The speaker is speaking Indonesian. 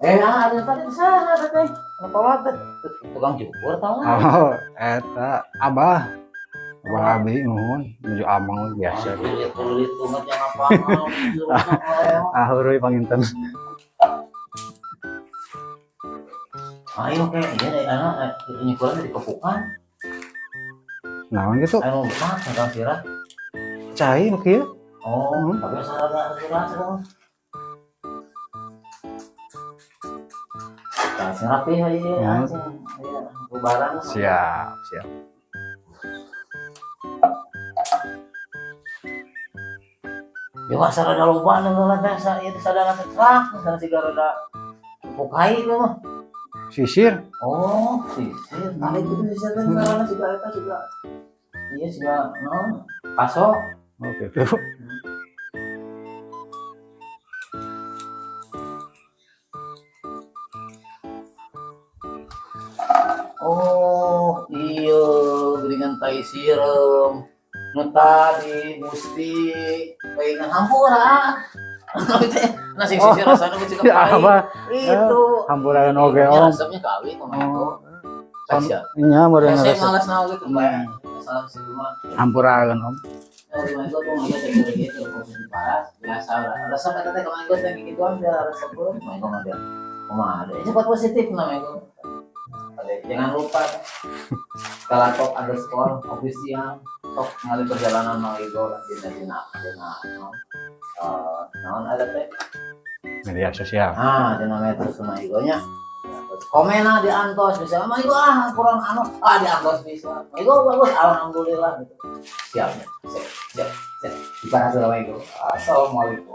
Ada tadi di sana teh. Apa teh? Tukang cukur tahu nggak? Oh, eta abah. Abah abi nuhun menuju amang biasa. Kulit banget yang apa? Aheureui panginten. Ayo kayak ini anak ini kurang di kepukan. Naon gitu? Ayo mah sedang sirah. Cai nu kieu. Oh, tapi salah sirah sekarang. Kasih rapi aja ya. Barang. Siap, siap. Ya masa rada loba nang biasa ieu sadana teh cerak, sadana siga rada pukai itu mah. Sisir. Oh, sisir. Tadi itu sisir teh karena siga eta siga. Iya siga naon? Paso. Oke, tuh. Oh, iya geuningan tai sirem. Nu tadi Gusti baingan hampura. Nasi sisir rasana geus siga Ya pai. apa? Itu. Hampuraeun oge Ya, om. resepnya kawin kumaha itu. Kasih. Nya meureun Saya resep. malas naon gitu, Pak. Salah sih cuma Hampuraeun om. rumah itu tuh nggak ada gitu, posisi paras biasa lah. Resep eta teh kemarin gue lagi gituan dia resep belum, main dia. Ada cepat positif namanya itu. Jangan lupa Kalatok underscore official sok ngali perjalanan Maligo dina naon ada teh Media sosial. dina metode Maligonya. Terus komenah di antos bisa Maligo kurang di antos bisa Maligo bagus alhamdulillah gitu. Siap siap ibarat Maligo. Assalamualaikum.